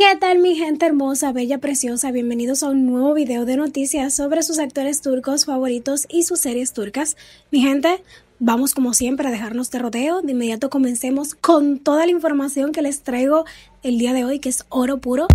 ¿Qué tal mi gente hermosa, bella, preciosa? Bienvenidos a un nuevo video de noticias sobre sus actores turcos favoritos y sus series turcas. Mi gente, vamos como siempre a dejarnos de rodeo. De inmediato comencemos con toda la información que les traigo el día de hoy, que es oro puro.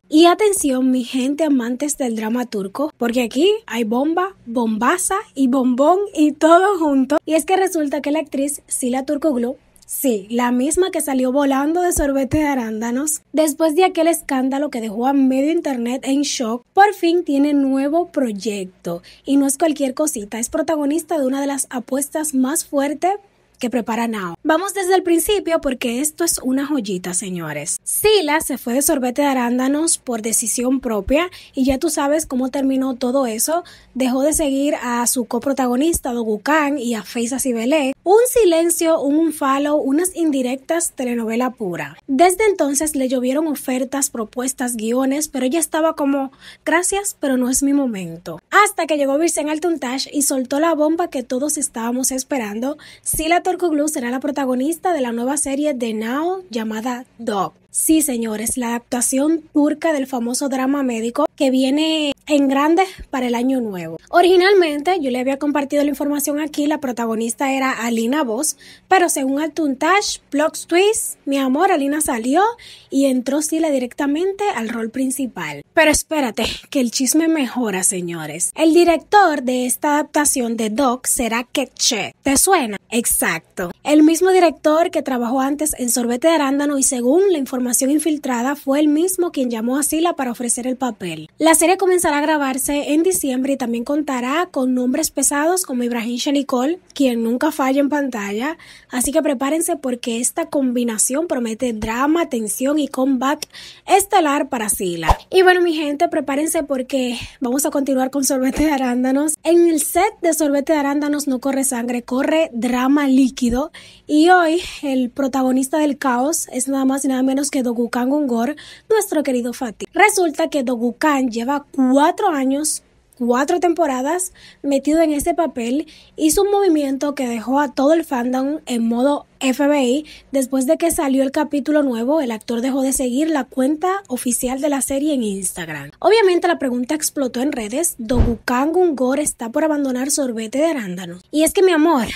Y atención mi gente amantes del drama turco, porque aquí hay bomba, bombaza y bombón y todo junto. Y es que resulta que la actriz Sila Turkoglu, sí, la misma que salió volando de sorbete de arándanos después de aquel escándalo que dejó a medio internet en shock, por fin tiene nuevo proyecto. Y no es cualquier cosita, es protagonista de una de las apuestas más fuertes que prepara Now. Vamos desde el principio porque esto es una joyita, señores. Sila se fue de sorbete de arándanos por decisión propia y ya tú sabes cómo terminó todo eso. Dejó de seguir a su coprotagonista Dogukan y a Feyza Sibelé. Un silencio, un follow, unas indirectas, telenovela pura. Desde entonces le llovieron ofertas, propuestas, guiones, pero ella estaba como, gracias, pero no es mi momento. Hasta que llegó Birsen Altuntaş y soltó la bomba que todos estábamos esperando. Sila Turkoglu será la protagonista de la nueva serie de Now llamada Dog. Sí, señores, la adaptación turca del famoso drama médico que viene en grande para el año nuevo. Originalmente, yo le había compartido la información aquí, la protagonista era Alina Voz, pero según Altuntaş, plot twist, mi amor, Alina salió y entró Sila directamente al rol principal. Pero espérate, que el chisme mejora, señores. El director de esta adaptación de Dog será Ketche. ¿Te suena? Exacto. El mismo director que trabajó antes en Sorbete de Arándano y según la información infiltrada fue el mismo quien llamó a Sila para ofrecer el papel. La serie comenzará a grabarse en diciembre y también contará con nombres pesados como Ibrahim Shenikol, quien nunca falla en pantalla, así que prepárense porque esta combinación promete drama, tensión y comeback estelar para Sila. Y bueno mi gente, prepárense porque vamos a continuar con Sorbete de Arándanos. En el set de Sorbete de Arándanos no corre sangre, corre drama líquido y hoy el protagonista del caos es nada más y nada menos que Dogukan Ungor, nuestro querido Fatih. Resulta que Dogukan lleva 4 años, 4 temporadas metido en ese papel. Hizo un movimiento que dejó a todo el fandom en modo FBI. Después de que salió el capítulo nuevo, el actor dejó de seguir la cuenta oficial de la serie en Instagram. Obviamente la pregunta explotó en redes: ¿Dogukan Ungor está por abandonar Sorbete de Arándanos? Y es que mi amor,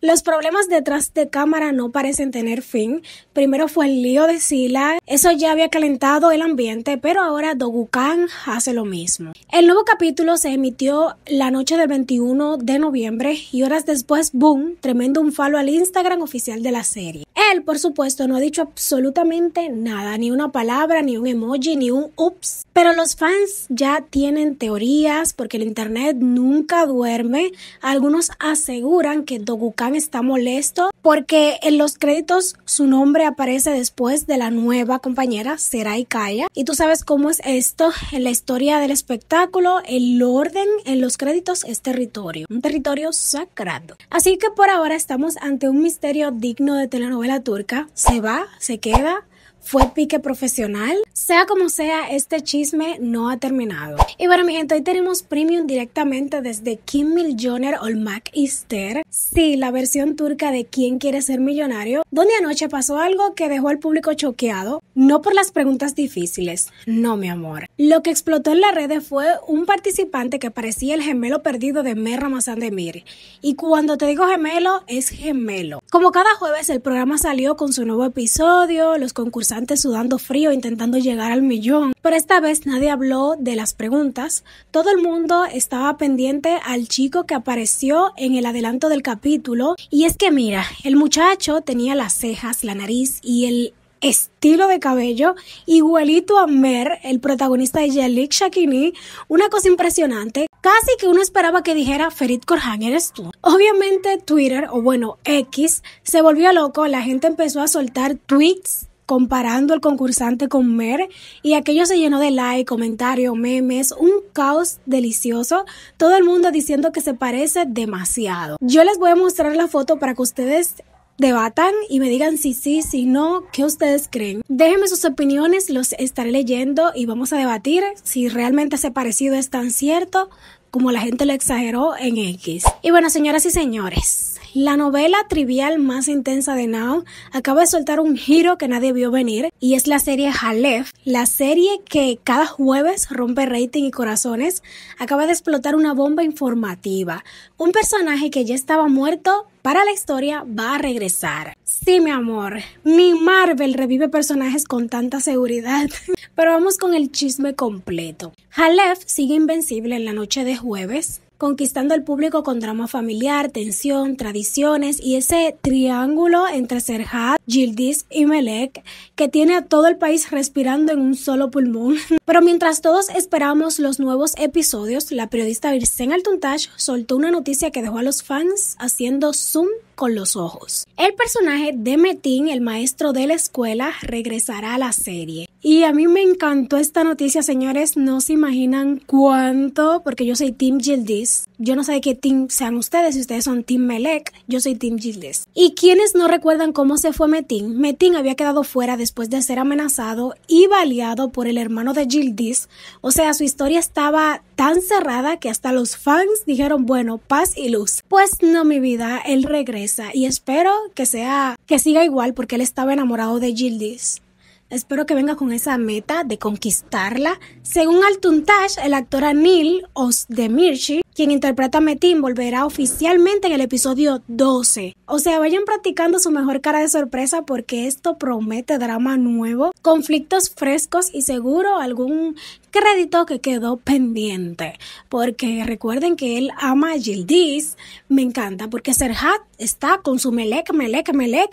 los problemas detrás de cámara no parecen tener fin. Primero fue el lío de Sila, eso ya había calentado el ambiente, pero ahora Dogukan hace lo mismo. El nuevo capítulo se emitió la noche del 21 de noviembre y horas después, boom, tremendo unfollow al Instagram oficial de la serie. Él, por supuesto, no ha dicho absolutamente nada, ni una palabra, ni un emoji, ni un ups. Pero los fans ya tienen teorías porque el internet nunca duerme. Algunos aseguran que Dogukan está molesto porque en los créditos su nombre aparece después de la nueva compañera Seray Kaya. Y tú sabes cómo es esto en la historia del espectáculo. El orden en los créditos es territorio, un territorio sagrado. Así que por ahora estamos ante un misterio digno de telenovela turca. Se va, se queda, fue pique profesional. Sea como sea, este chisme no ha terminado. Y bueno mi gente, hoy tenemos premium directamente desde Kim Miljoner Olmak Ister. Sí, la versión turca de ¿Quién quiere ser millonario? Donde anoche pasó algo que dejó al público choqueado. No por las preguntas difíciles, no mi amor. Lo que explotó en las redes fue un participante que parecía el gemelo perdido de Mer Ramazan Demir. Y cuando te digo gemelo, es gemelo. Como cada jueves el programa salió con su nuevo episodio, los concursantes sudando frío intentando llegar al millón, pero esta vez nadie habló de las preguntas. Todo el mundo estaba pendiente al chico que apareció en el adelanto del capítulo y es que mira, el muchacho tenía las cejas, la nariz y el estilo de cabello igualito a Mer, el protagonista de Yalik Shakini, una cosa impresionante. Casi que uno esperaba que dijera Ferit Korhan, ¿eres tú? Obviamente Twitter, o bueno X, se volvió loco, la gente empezó a soltar tweets comparando al concursante con Mer y aquello se llenó de like, comentarios, memes, un caos delicioso, todo el mundo diciendo que se parece demasiado. Yo les voy a mostrar la foto para que ustedes debatan y me digan si sí, si no, qué ustedes creen. Déjenme sus opiniones, los estaré leyendo y vamos a debatir si realmente ese parecido es tan cierto como la gente lo exageró en X. Y bueno, señoras y señores, la novela trivial más intensa de Now acaba de soltar un giro que nadie vio venir y es la serie Aleph, la serie que cada jueves rompe rating y corazones. Acaba de explotar una bomba informativa. Un personaje que ya estaba muerto para la historia va a regresar. Sí, mi amor, ni Marvel revive personajes con tanta seguridad. Pero vamos con el chisme completo. Aleph sigue invencible en la noche de jueves, conquistando al público con drama familiar, tensión, tradiciones y ese triángulo entre Serhat, Yildiz y Melek que tiene a todo el país respirando en un solo pulmón. Pero mientras todos esperamos los nuevos episodios, la periodista Birsen Altuntash soltó una noticia que dejó a los fans haciendo zoom con los ojos. El personaje de Metin, el maestro de la escuela, regresará a la serie. Y a mí me encantó esta noticia, señores. No se imaginan cuánto, porque yo soy Team Yildiz. Yo no sé de qué team sean ustedes, si ustedes son Team Melek, yo soy Team Yildiz. ¿Y quiénes no recuerdan cómo se fue Metin? Metin había quedado fuera después de ser amenazado y baleado por el hermano de Yildiz. O sea, su historia estaba tan cerrada que hasta los fans dijeron, bueno, paz y luz. Pues no, mi vida, él regresa y espero que siga igual porque él estaba enamorado de Yildiz. Espero que venga con esa meta de conquistarla. Según Altuntash, el actor Anil Özdemirci, quien interpreta a Metin, volverá oficialmente en el episodio 12. O sea, vayan practicando su mejor cara de sorpresa porque esto promete drama nuevo, conflictos frescos y seguro algún crédito que quedó pendiente. Porque recuerden que él ama a Yildiz. Me encanta porque Serhat está con su Melek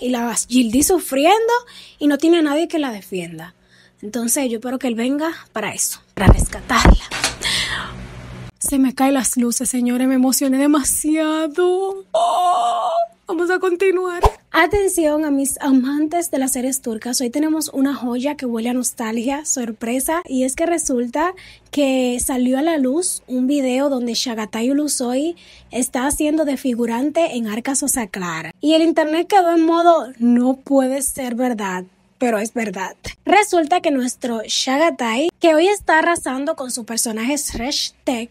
y la Yildiz sufriendo y no tiene a nadie que la defienda. Entonces yo espero que él venga para eso, para rescatarla. Se me caen las luces, señores, me emocioné demasiado. Vamos a continuar. Atención a mis amantes de las series turcas, hoy tenemos una joya que huele a nostalgia, sorpresa, y es que resulta que salió a la luz un video donde Chagatai Ulusoy está haciendo de figurante en Arka Sosaklar. Y el internet quedó en modo, no puede ser verdad. Pero es verdad. Resulta que nuestro Chagatai, que hoy está arrasando con su personaje Sresh Tek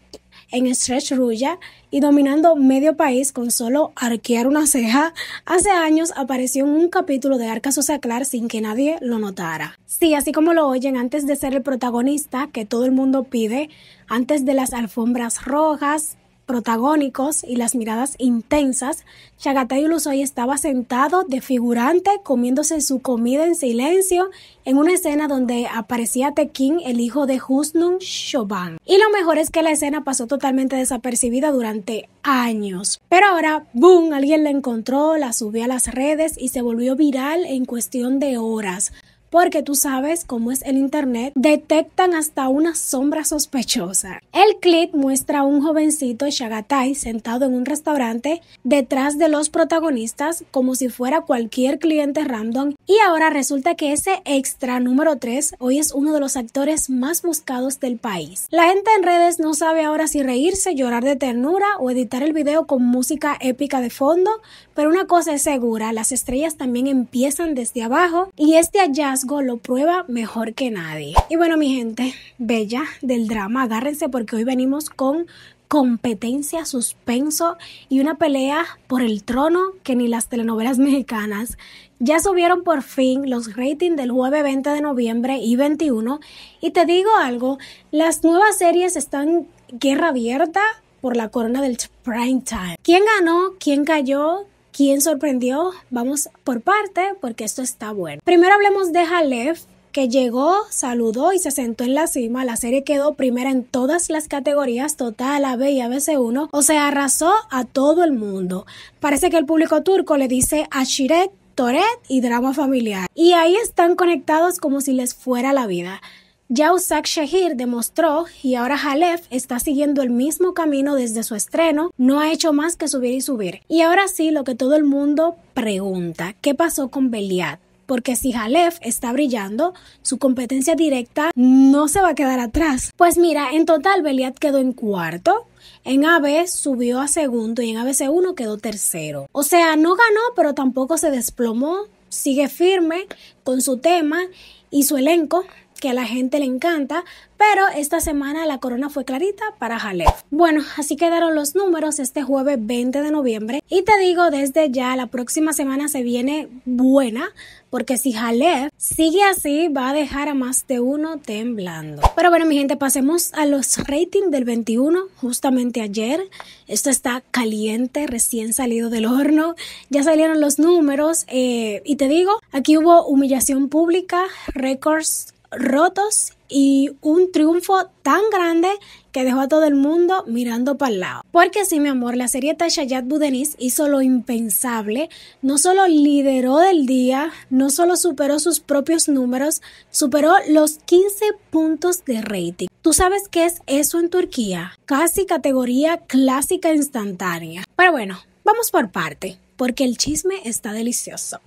en Sresh Ruya y dominando medio país con solo arquear una ceja, hace años apareció en un capítulo de Arka Sosaklar sin que nadie lo notara. Sí, así como lo oyen, antes de ser el protagonista que todo el mundo pide, antes de las alfombras rojas, protagónicos y las miradas intensas, Chagatai Ulusoy estaba sentado de figurante comiéndose su comida en silencio en una escena donde aparecía Tekin, el hijo de Husnun Shoban. Y lo mejor es que la escena pasó totalmente desapercibida durante años. Pero ahora, ¡boom!, alguien la encontró, la subió a las redes y se volvió viral en cuestión de horas. Porque tú sabes cómo es el internet, detectan hasta una sombra sospechosa. El clip muestra a un jovencito Chagatai sentado en un restaurante detrás de los protagonistas como si fuera cualquier cliente random, y ahora resulta que ese extra número 3 hoy es uno de los actores más buscados del país. La gente en redes no sabe ahora si reírse, llorar de ternura o editar el video con música épica de fondo, pero una cosa es segura, las estrellas también empiezan desde abajo y este hallazgo lo prueba mejor que nadie. Y bueno, mi gente bella del drama, agárrense porque hoy venimos con competencia, suspenso y una pelea por el trono que ni las telenovelas mexicanas. Ya subieron por fin los ratings del jueves 20 de noviembre y 21 y te digo algo, las nuevas series están guerra abierta por la corona del prime time. ¿Quién ganó? ¿Quién cayó? ¿Quién sorprendió? Vamos por parte porque esto está bueno. Primero hablemos de Aleph, que llegó, saludó y se sentó en la cima. La serie quedó primera en todas las categorías, total, AB y ABC1. O sea, arrasó a todo el mundo. Parece que el público turco le dice Aşiret, Toret y drama familiar. Y ahí están conectados como si les fuera la vida. Ya Uzak Shahir demostró y ahora Aleph está siguiendo el mismo camino desde su estreno, no ha hecho más que subir y subir. Y ahora sí, lo que todo el mundo pregunta, ¿qué pasó con Beliat? Porque si Aleph está brillando, su competencia directa no se va a quedar atrás. Pues mira, en total Beliat quedó en cuarto, en AB subió a segundo y en ABC1 quedó tercero. O sea, no ganó, pero tampoco se desplomó, sigue firme con su tema y su elenco. que a la gente le encanta, pero esta semana la corona fue clarita para Halef. Bueno, así quedaron los números este jueves 20 de noviembre y te digo desde ya, la próxima semana se viene buena, porque si Halef sigue así va a dejar a más de uno temblando. Pero bueno, mi gente, pasemos a los ratings del 21, justamente ayer. Esto está caliente, recién salido del horno, ya salieron los números y te digo, aquí hubo humillación pública, récords rotos y un triunfo tan grande que dejó a todo el mundo mirando para el lado. Porque sí, mi amor, la serie Tasha Yad Budeniz hizo lo impensable, no solo lideró del día, no solo superó sus propios números, superó los 15 puntos de rating. ¿Tú sabes qué es eso en Turquía? Casi categoría clásica instantánea. Pero bueno, vamos por parte, porque el chisme está delicioso.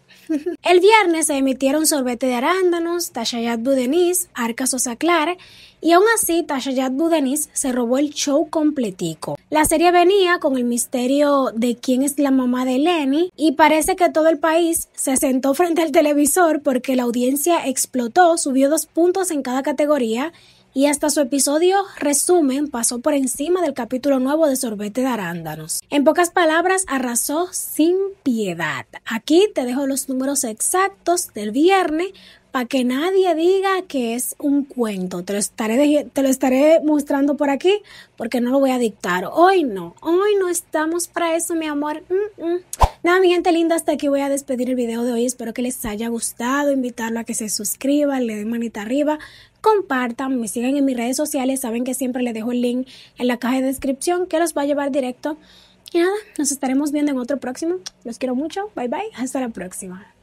El viernes se emitieron Sorbete de arándanos, Tasha Yad Budeniz, Arca Sosa Clark, y aún así Tasha Yad Budeniz se robó el show completico. La serie venía con el misterio de quién es la mamá de Lenny y parece que todo el país se sentó frente al televisor porque la audiencia explotó, subió 2 puntos en cada categoría y hasta su episodio resumen pasó por encima del capítulo nuevo de Sorbete de arándanos. En pocas palabras, arrasó sin piedad. Aquí te dejo los números exactos del viernes para que nadie diga que es un cuento. Te lo estaré mostrando por aquí porque no lo voy a dictar. Hoy no estamos para eso, mi amor. Nada, mi gente linda, hasta aquí voy a despedir el video de hoy. Espero que les haya gustado, invitarlo a que se suscriban, le den manita arriba, compartan, me sigan en mis redes sociales. Saben que siempre les dejo el link en la caja de descripción que los va a llevar directo. Y nada, nos estaremos viendo en otro próximo. Los quiero mucho. Bye bye. Hasta la próxima.